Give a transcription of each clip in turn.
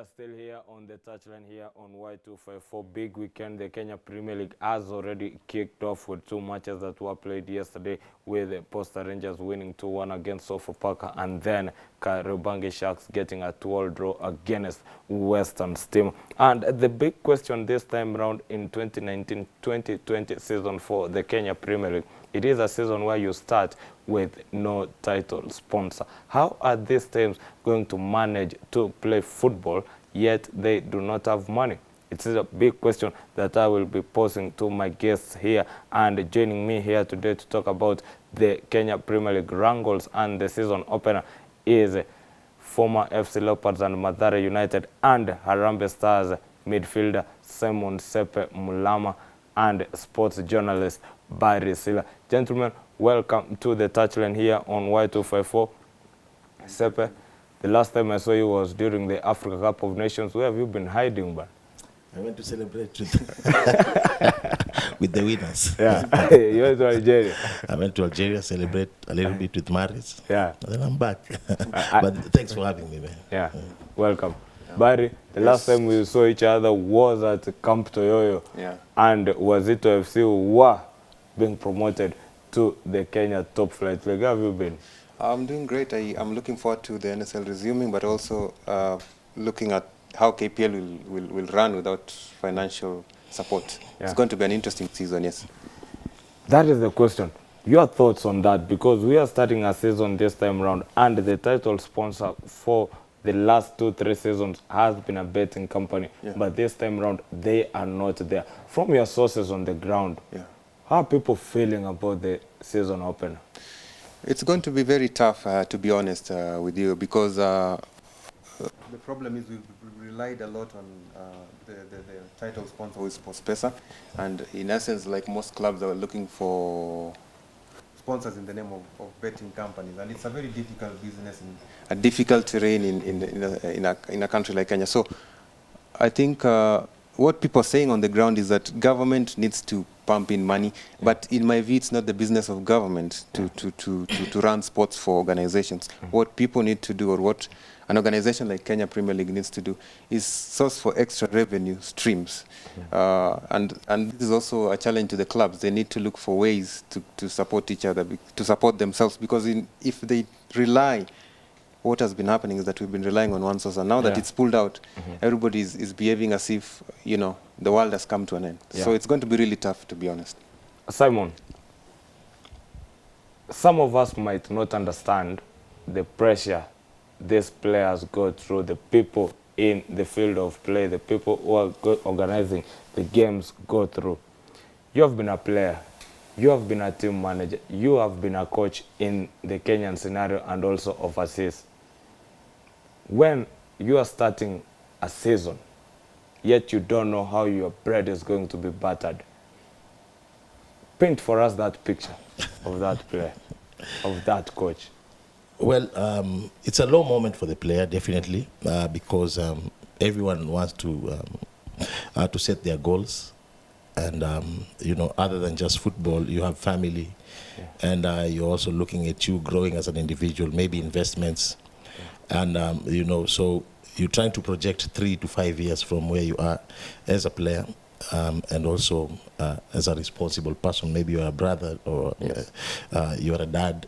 are still here on the touchline here on Y254. Big weekend. The Kenya Premier League has already kicked off with two matches that were played yesterday, with the Posta Rangers winning 2-1 against Sofapaka, and then Kariobangi Sharks getting a 2-all draw against Western Steam. And the big question this time round in 2019-2020 season for the Kenya Premier League, it is a season where you start with no title sponsor. How are these teams going to manage to play football, yet they do not have money? It's a big question that I will be posing to my guests here. And joining me here today to talk about the Kenya Premier League wrangles and the season opener is former FC Leopards and Mathare United and Harambee Stars midfielder Simon Sepe Mulama and sports journalist Barry Sila. Gentlemen, welcome to the touchline here on Y254. Sepe, the last time I saw you was during the Africa Cup of Nations. Where have you been hiding, man? I went to celebrate with, with the winners. Yeah, you went to Algeria. I went to Algeria, celebrate a little bit with Maris. Yeah. And then I'm back. But thanks for having me, man. Yeah, welcome. Barry, the last time we saw each other was at Camp Toyoyo. Yeah. And Wazito FC who were being promoted to the Kenya top flight. Like, how have you been? I'm doing great. I'm looking forward to the NSL resuming, but also looking at how KPL will run without financial support. Yeah. It's going to be an interesting season, yes. That is the question. Your thoughts on that, because we are starting a season this time around, and the title sponsor for the last 2-3 seasons has been a betting company. Yeah. But this time around, they are not there. From your sources on the ground, Yeah. how are people feeling about the season opener? It's going to be very tough, to be honest with you, because the problem is we've relied a lot on the title sponsor, with Sportpesa, and in essence, like most clubs, are looking for sponsors in the name of betting companies, and it's a very difficult business, in a difficult terrain in a country like Kenya. So I think what people are saying on the ground is that government needs to pump in money, but in my view, it's not the business of government to run sports for organizations. What people need to do, or what an organization like Kenya Premier League needs to do, is source for extra revenue streams. And this is also a challenge to the clubs. They need to look for ways to support each other, to support themselves, because if they rely, what has been happening is that we've been relying on one source, and now that it's pulled out, everybody is behaving as if, you know, the world has come to an end. Yeah. So it's going to be really tough, to be honest. Simon, some of us might not understand the pressure these players go through, the people in the field of play, the people who are organizing the games go through. You have been a player, you have been a team manager, you have been a coach in the Kenyan scenario and also overseas. When you are starting a season, yet you don't know how your bread is going to be buttered, paint for us that picture of that player, of that coach. Well, it's a low moment for the player, definitely, because everyone wants to set their goals. And, you know, other than just football, you have family. Yeah. And you're also looking at you growing as an individual, maybe investments. Yeah. And, you know, so you're trying to project 3 to 5 years from where you are as a player. And also as a responsible person. Maybe you're a brother, or you're a dad.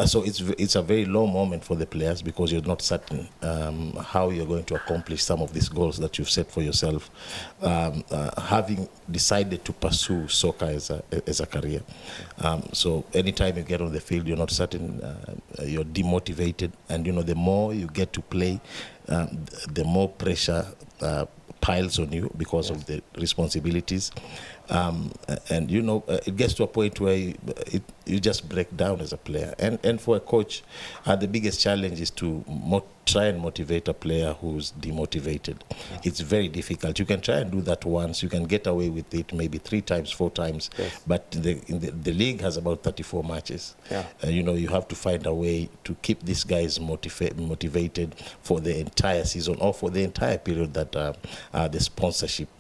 So it's a very low moment for the players, because you're not certain how you're going to accomplish some of these goals that you've set for yourself, having decided to pursue soccer as a career. So anytime you get on the field, you're not certain, you're demotivated, and you know, the more you get to play, the more pressure piles on you because of the responsibilities. And you know, it gets to a point where you just break down as a player. And for a coach, the biggest challenge is to try and motivate a player who's demotivated. It's very difficult. You can try and do that once. You can get away with it maybe 3 times, 4 times. Yes. But the league has about 34 matches. Yeah. You know, you have to find a way to keep these guys motivated for the entire season, or for the entire period that the sponsorship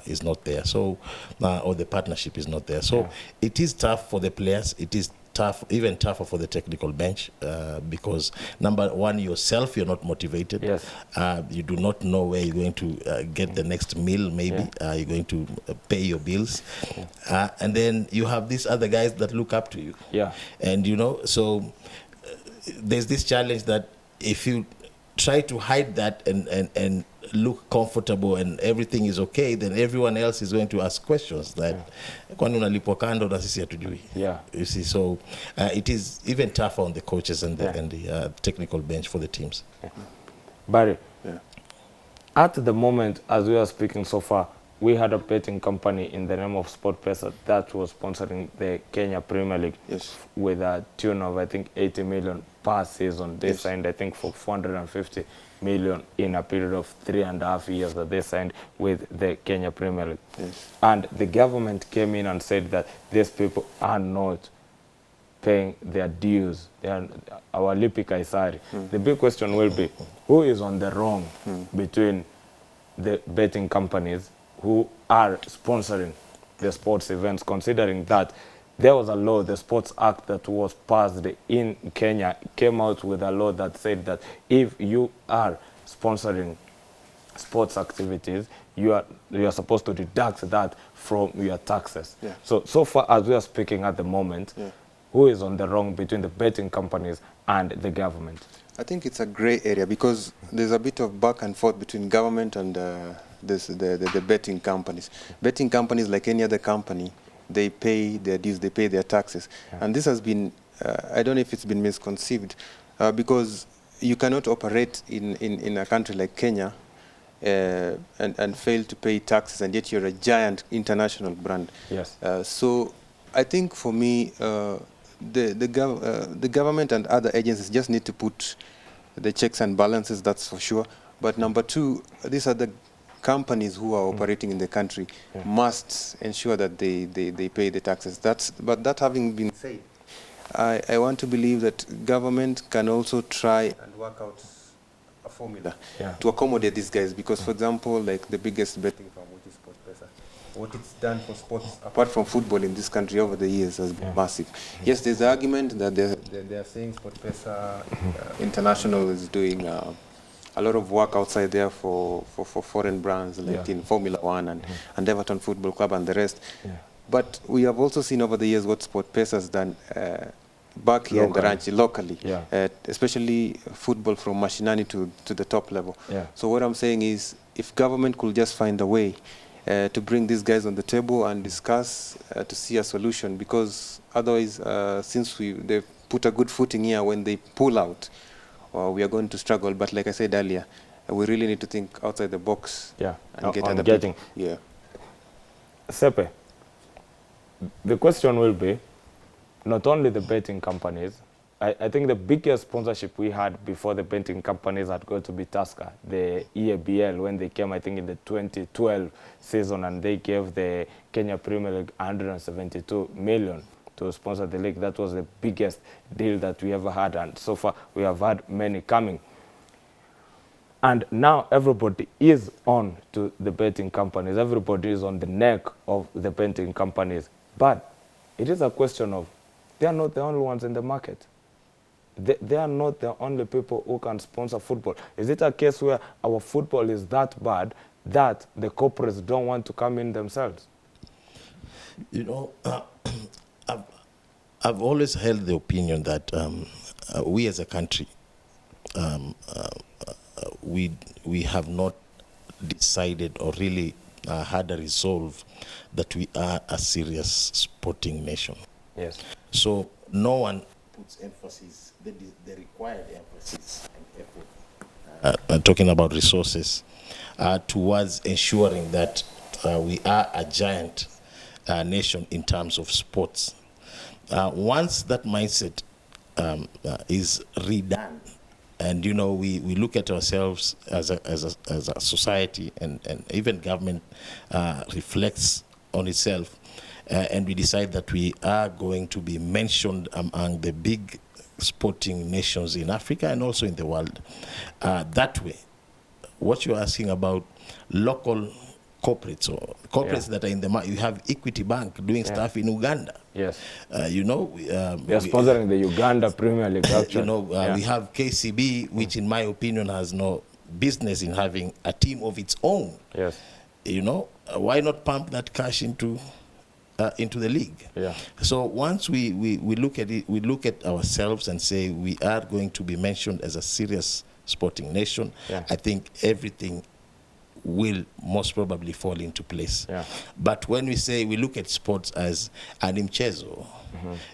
is not there. So, or the partnership is not there. So it is tough for the players. It is even tougher for the technical bench because number one, yourself, you're not motivated. Yes. You do not know where you're going to get the next meal. Maybe you're going to pay your bills, and then you have these other guys that look up to you. Yeah. And so there's this challenge that if you try to hide that and look comfortable and everything is okay, then everyone else is going to ask questions that kwani unalipwa kando na sisi hatujui. Yeah. You see, so it is even tougher on the coaches and the technical bench for the teams. Barry, at the moment, as we are speaking so far, we had a betting company in the name of Sportpesa that was sponsoring the Kenya Premier League with a tune of, I think, 80 million per season. They signed, I think, for 450 million in a period of 3.5 years that they signed with the Kenya Premier League. And the government came in and said that these people are not paying their dues. They are our Lipi Kaisari. The big question will be, who is on the wrong between the betting companies who are sponsoring the sports events, considering that there was a law, the Sports Act that was passed in Kenya, came out with a law that said that if you are sponsoring sports activities, you are supposed to deduct that from your taxes. So far as we are speaking at the moment, who is on the wrong between the betting companies and the government? I think it's a gray area because there's a bit of back and forth between government and the betting companies. Betting companies, like any other company, they pay their dues, they pay their taxes. And this has been, I don't know if it's been misconceived, because you cannot operate in a country like Kenya and fail to pay taxes, and yet you're a giant international brand. So I think for me, the government and other agencies just need to put the checks and balances, that's for sure. But number two, these are the companies who are operating in the country must ensure that they pay the taxes. But that having been said, I want to believe that government can also try and work out a formula to accommodate these guys, because for example, like the biggest betting firm, which is Sportpesa, what it's done for sports, apart from football in this country over the years, has been massive. Yes, there's the argument that they are saying Sportpesa International is doing a lot of work outside there for foreign brands, like in Formula One and Everton Football Club and the rest. But we have also seen over the years what Sportpesa has done back here in the ranch, locally, especially football from mashinani to the top level. So what I'm saying is, if government could just find a way to bring these guys on the table and discuss to see a solution, because otherwise, since they put a good footing here, when they pull out, we are going to struggle. But like I said earlier, we really need to think outside the box and get other people. Sepe, the question will be, not only the betting companies, I think the biggest sponsorship we had before the betting companies had got to be Tusker, the EABL, when they came, I think, in the 2012 season, and they gave the Kenya Premier League 172 million to sponsor the league. That was the biggest deal that we ever had, and so far we have had many coming. And now everybody is on to the betting companies. Everybody is on the neck of the betting companies. But it is a question of, they are not the only ones in the market. They are not the only people who can sponsor football. Is it a case where our football is that bad that the corporates don't want to come in themselves? You know, I've always held the opinion that we as a country, we have not decided or really had a resolve that we are a serious sporting nation. So no one puts emphasis, the required emphasis and effort, talking about resources, towards ensuring that we are a giant nation in terms of sports. Once that mindset is redone, and you know, we look at ourselves as a society, and even government reflects on itself, and we decide that we are going to be mentioned among the big sporting nations in Africa and also in the world. That way, what you're asking about local corporates or corporates that are in the market. You have Equity Bank doing stuff in Uganda. Yes. You know, They are sponsoring the Uganda Premier League, actually. you know, we have KCB, which in my opinion has no business in having a team of its own. Yes. You know, why not pump that cash into the league? Yeah. So once we look at it, we look at ourselves and say we are going to be mentioned as a serious sporting nation. Yeah. I think everything will most probably fall into place. Yeah. But when we say we look at sports as an mchezo,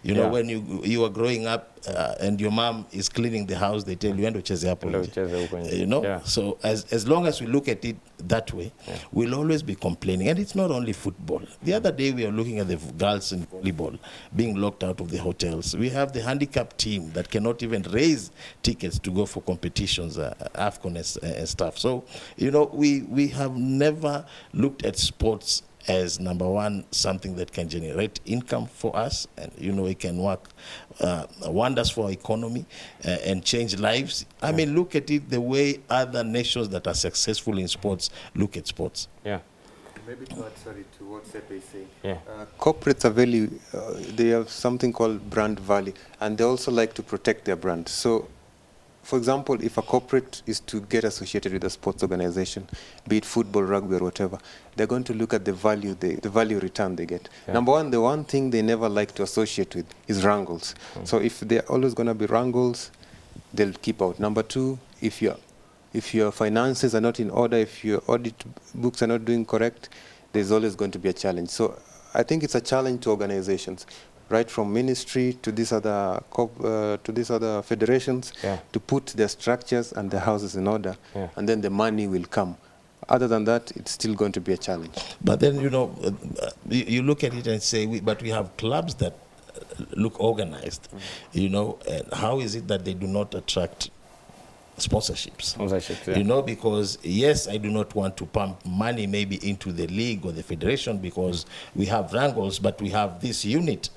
you know, when you are growing up and your mom is cleaning the house, they tell you, "Endo cheze hapo nje." You know, so as long as we look at it that way, we'll always be complaining. And it's not only football. The other day we are looking at the girls in volleyball being locked out of the hotels. We have the handicap team that cannot even raise tickets to go for competitions, AFCON and stuff. So, you know, we have never looked at sports as number one, something that can generate income for us, and you know, it can work wonders for our economy and change lives. I mean, look at it the way other nations that are successful in sports look at sports. Yeah. Maybe to add, sorry, to what Sepe is saying. Yeah. Corporates are very, they have something called brand value, and they also like to protect their brand. So, for example, if a corporate is to get associated with a sports organization, be it football, rugby, or whatever, they're going to look at the value, the value return they get. Yeah. Number one, the one thing they never like to associate with is wrangles. So if they're always going to be wrangles, they'll keep out. Number two, if your finances are not in order, if your audit books are not doing correct, there's always going to be a challenge. So I think it's a challenge to organizations, right from ministry to these other federations, to put their structures and their houses in order, and then the money will come. Other than that, it's still going to be a challenge. But then, you know, you look at it and say, but we have clubs that look organized, you know, and how is it that they do not attract sponsorships? You know, because yes, I do not want to pump money maybe into the league or the federation because we have wrangles, but we have this unit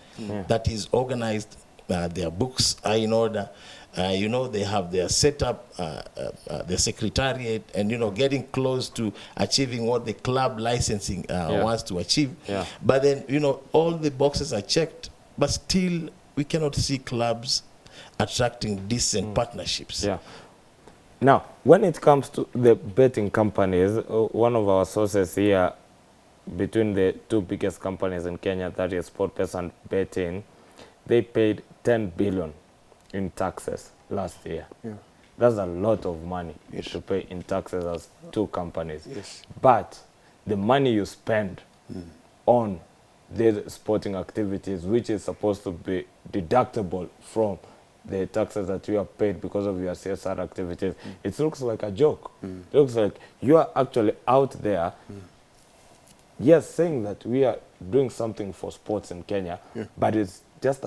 that is organized. Their books are in order. You know, they have their setup, their secretariat, and, you know, getting close to achieving what the club licensing wants to achieve. But then, you know, all the boxes are checked, but still we cannot see clubs attracting decent partnerships. Now, when it comes to the betting companies, one of our sources here, between the two biggest companies in Kenya, that is Sportpesa and Betting, they paid 10 billion in taxes last year. That's a lot of money to pay in taxes as two companies. But the money you spend on these sporting activities, which is supposed to be deductible from the taxes that you have paid because of your CSR activities, it looks like a joke. It looks like you are actually out there, yes, saying that we are doing something for sports in Kenya, but it's just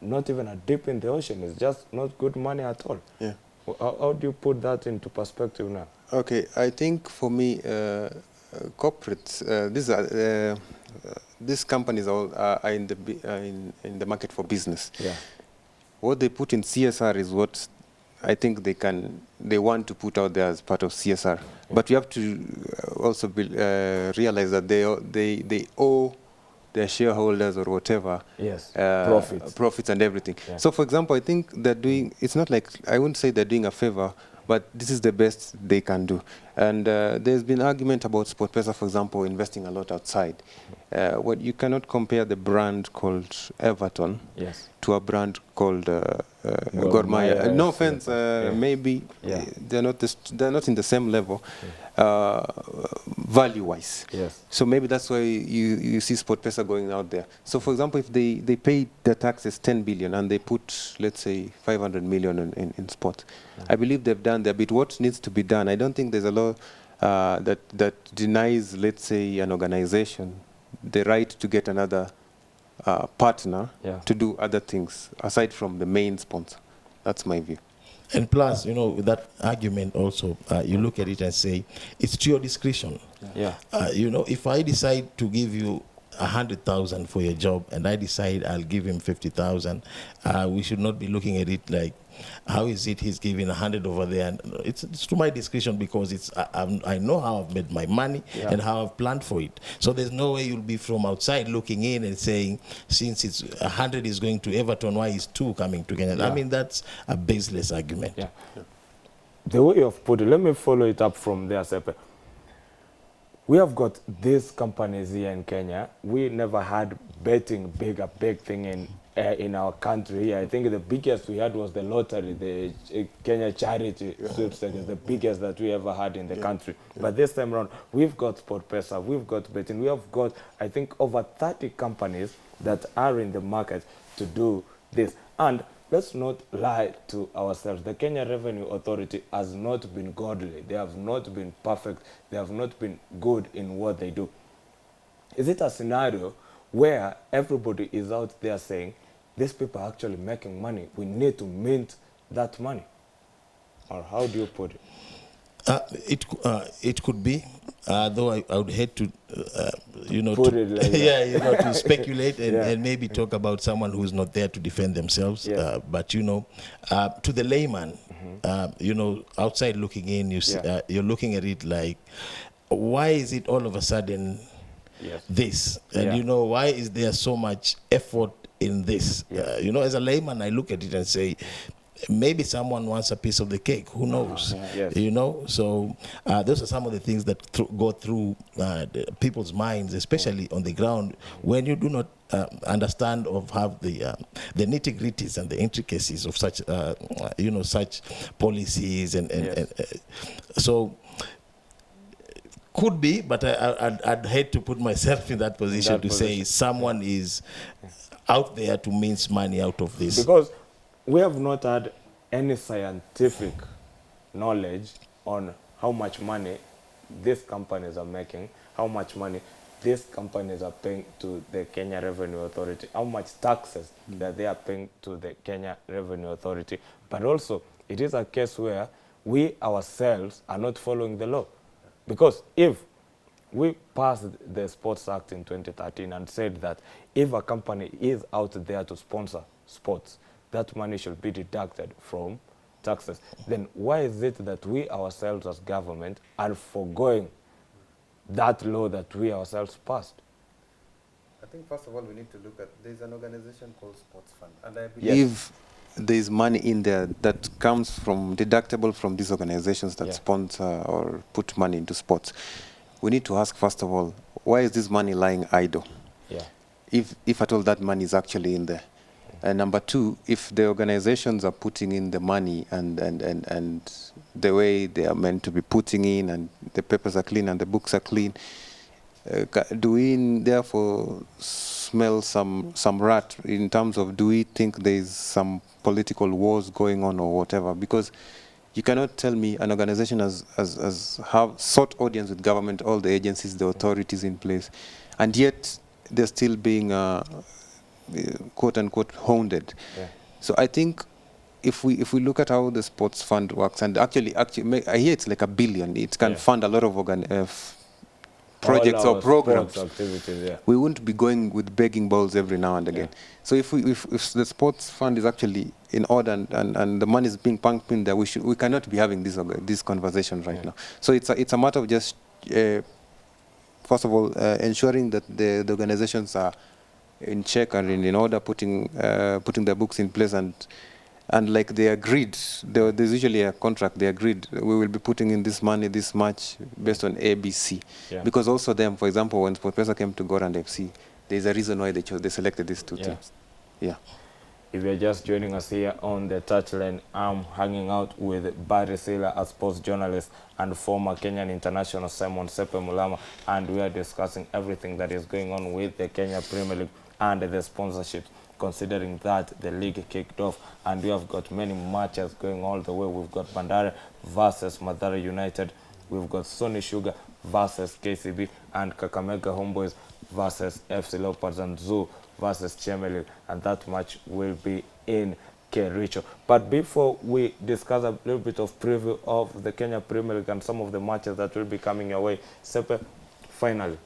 not even a dip in the ocean. It's just not good money at all. How do you put that into perspective now? Okay, I think for me, corporates, these companies are in the market for business. What they put in CSR is what I think they want to put out there as part of CSR. But you have to also realize that they owe their shareholders or whatever profits and everything. So, for example, I think they're doing, it's not like, I wouldn't say they're doing a favor, but this is the best they can do. And there's been argument about Sportpesa, for example, investing a lot outside. What you cannot compare the brand called Everton to a brand called Gor Mahia. No offense, maybe they're not in the same level value-wise. So maybe that's why you see Sportpesa going out there. So for example, if they pay their taxes 10 billion and they put, let's say, 500 million in sport, I believe they've done their bit. What needs to be done? I don't think there's a law that denies, let's say, an organization the right to get another partner to do other things aside from the main sponsor. That's my view. And plus, you know, with that argument also, you look at it and say, it's to your discretion. You know, if I decide to give you 100,000 for your job and I decide I'll give him 50,000, we should not be looking at it like how is it he's giving 100 over there? And it's to my discretion, because I know how I've made my money and how I've planned for it. So there's no way you'll be from outside looking in and saying, since it's 100 is going to Everton, why is 2 coming to Kenya? I mean, that's a baseless argument. The way you've put it, let me follow it up from there, Sepe. We have got these companies here in Kenya. We never had betting a big thing in our country here. I think the biggest we had was the lottery, the Kenya charity sweepstakes, the biggest that we ever had in the country. But this time around, we've got Sportpesa, we've got betting, we have got, I think, over 30 companies that are in the market to do this. And let's not lie to ourselves. The Kenya Revenue Authority has not been godly. They have not been perfect. They have not been good in what they do. Is it a scenario where everybody is out there saying, these people are actually making money, we need to mint that money? Or how do you put it? It could be, though I would hate to, Put it like that. to speculate and maybe talk about someone who's not there to defend themselves. But to the layman, outside looking in, you're looking at it like, why is it all of a sudden this? And why is there so much effort in this? As a layman, I look at it and say, maybe someone wants a piece of the cake. Who knows? So those are some of the things that go through people's minds, especially on the ground, when you do not understand or have the nitty-gritties and the intricacies of such such policies and so could be, but I'd hate to put myself in that position to say someone is out there to mince money out of this. Because we have not had any scientific knowledge on how much money these companies are making, how much money these companies are paying to the Kenya Revenue Authority, how much taxes that they are paying to the Kenya Revenue Authority. But also, it is a case where we ourselves are not following the law. Because if we passed the Sports Act in 2013 and said that if a company is out there to sponsor sports, that money should be deducted from taxes, then why is it that we ourselves as government are forgoing that law that we ourselves passed? I think first of all we need to look at, there's an organization called Sports Fund, and I believe there's money in there that comes from, deductible from these organizations that sponsor or put money into sports. We need to ask first of all, why is this money lying idle? If at all that money is actually in there. And number two, if the organizations are putting in the money and the way they are meant to be putting in, and the papers are clean and the books are clean, do we therefore smell some rat in terms of, do we think there is some political wars going on or whatever? Because you cannot tell me an organization has sought audience with government, all the agencies, the authorities in place, and yet they're still being quote unquote hounded. So I think if we look at how the sports fund works, and actually I hear it's like $1 billion. It can fund a lot of projects or programs. We wouldn't be going with begging balls every now and again. So if the sports fund is actually in order and the money is being pumped in there, we cannot be having this conversation right now. So it's a matter of just first of all ensuring that the organizations are in check and in order, putting their books in place, and like they agreed, there's usually a contract, they agreed, we will be putting in this money, this much, based on ABC. Because also them, for example, when Sportpesa came to Goran FC, there's a reason why they selected these two teams. If you're just joining us here on the touchline, I'm hanging out with Barry Sila, a sports journalist, and former Kenyan international Simon Sepe Mulama, and we are discussing everything that is going on with the Kenya Premier League and the sponsorships, considering that the league kicked off and we have got many matches going all the way. We've got Bandari versus Mathare United, we've got Sony Sugar versus KCB, and Kakamega Homeboys versus FC Leopards, and Zoo versus Chemelil, and that match will be in Kericho. But before we discuss a little bit of preview of the Kenya Premier League and some of the matches that will be coming your way, Sepe, finally,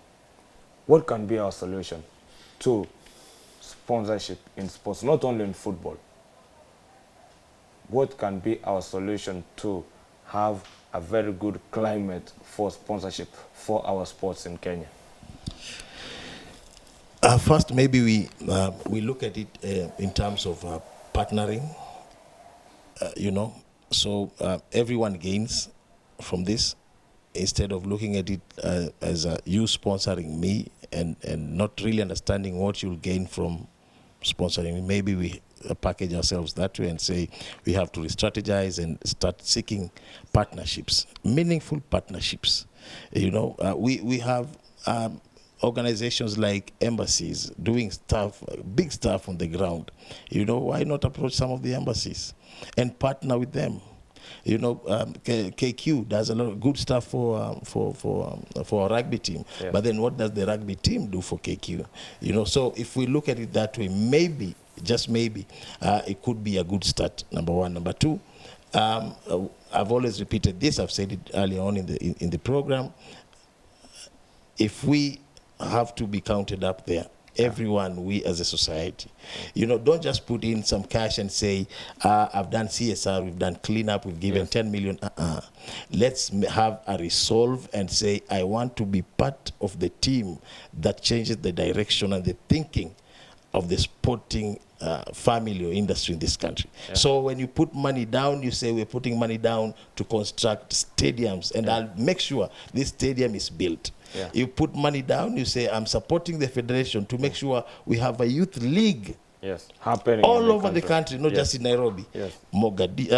what can be our solution to sponsorship in sports, not only in football, what can be our solution to have a very good climate for sponsorship for our sports in Kenya? First, maybe we look at it in terms of partnering, so everyone gains from this, instead of looking at it as you sponsoring me and not really understanding what you'll gain from sponsoring me. Maybe we package ourselves that way and say we have to re-strategize and start seeking partnerships, meaningful partnerships. We have organizations like embassies doing stuff, big stuff on the ground. Why not approach some of the embassies and partner with them? KQ does a lot of good stuff for a rugby team. Yes. But then what does the rugby team do for KQ? So if we look at it that way, maybe, just maybe, it could be a good start, number one. Number two, I've always repeated this, I've said it earlier on in the program. If we have to be counted up there, everyone, we as a society, don't just put in some cash and say, I've done CSR, we've done cleanup, we've given 10 million. Let's have a resolve and say, I want to be part of the team that changes the direction and the thinking of the sporting family or industry in this country. Yeah. So when you put money down, you say we're putting money down to construct stadiums, and I'll make sure this stadium is built. Yeah. You put money down, you say I'm supporting the federation to make sure we have a youth league. Yes, happening all over the country, not just in Nairobi. Yes. Lodwar,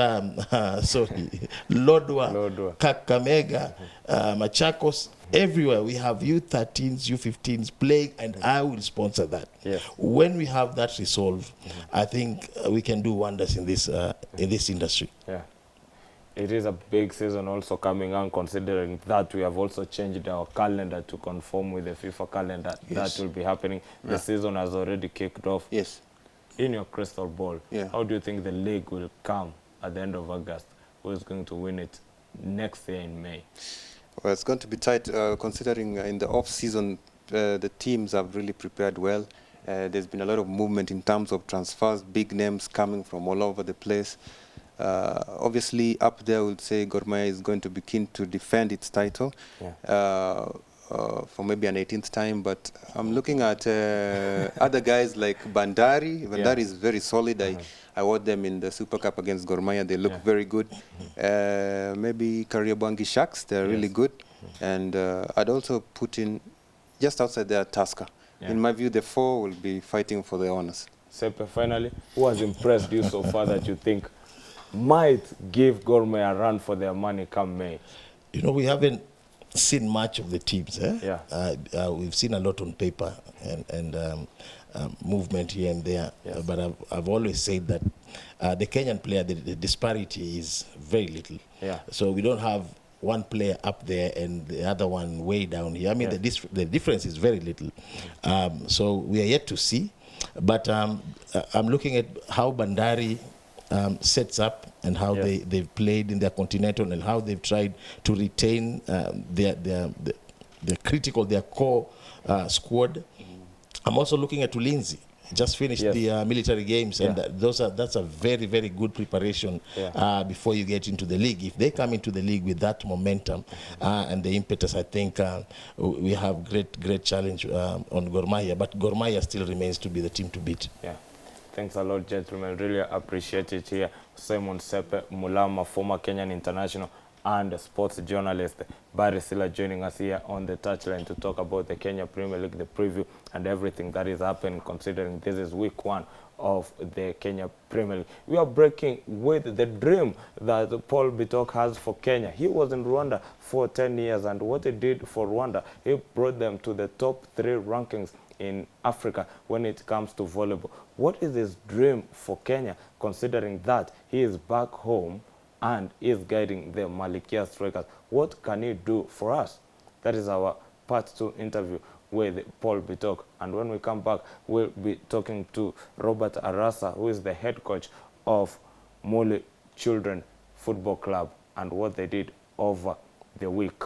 Kakamega, Machakos, everywhere we have U13s, U15s playing, and I will sponsor that. Yes. When we have that resolve, I think we can do wonders in this industry. Yeah. It is a big season also coming on, considering that we have also changed our calendar to conform with the FIFA calendar. Yes. That will be happening. The season has already kicked off. Yes. In your crystal ball, how do you think the league will come at the end of August? Who is going to win it next year in May? Well, it's going to be tight, considering in the off-season, the teams have really prepared well. There's been a lot of movement in terms of transfers, big names coming from all over the place. Obviously, up there, we'll say Gor Mahia is going to be keen to defend its title for maybe an 18th time. But I'm looking at other guys like Bandari. Bandari is very solid. I watched them in the Super Cup against Gor Mahia. They look very good. Maybe Kariobangi Sharks, they're really good. And I'd also put in, just outside there, Tusker. In my view, the four will be fighting for the honors. Sepe, finally, who has impressed you so far that you think might give Gor Mahia a run for their money come May? We haven't seen much of the teams. We've seen a lot on paper and movement here and there. Yes. But I've always said that the Kenyan player, the disparity is very little. Yeah. So we don't have one player up there and the other one way down here. I mean, the difference is very little. So we are yet to see. But I'm looking at how Bandari sets up and how they've played in their continental and how they've tried to retain their core squad. I'm also looking at Ulinzi. Just finished the military games, and that's a very, very good preparation before you get into the league. If they come into the league with that momentum and the impetus, I think we have great challenge on Gor Mahia. But Gor Mahia still remains to be the team to beat. Yeah. Thanks a lot, gentlemen. Really appreciate it here. Simon Sepe Mulama, former Kenyan international and sports journalist, Barry Silla, joining us here on the touchline to talk about the Kenya Premier League, the preview, and everything that is happening, considering this is week 1 of the Kenya Premier League. We are breaking with the dream that Paul Bitok has for Kenya. He was in Rwanda for 10 years, and what he did for Rwanda, he brought them to the top 3 rankings in Africa when it comes to volleyball. What is his dream for Kenya, considering that he is back home and is guiding the Malikia Strikers? What can he do for us? That is our part 2 interview with Paul Bitok. And when we come back, we'll be talking to Robert Arasa, who is the head coach of Muli Children Football Club, and what they did over the week.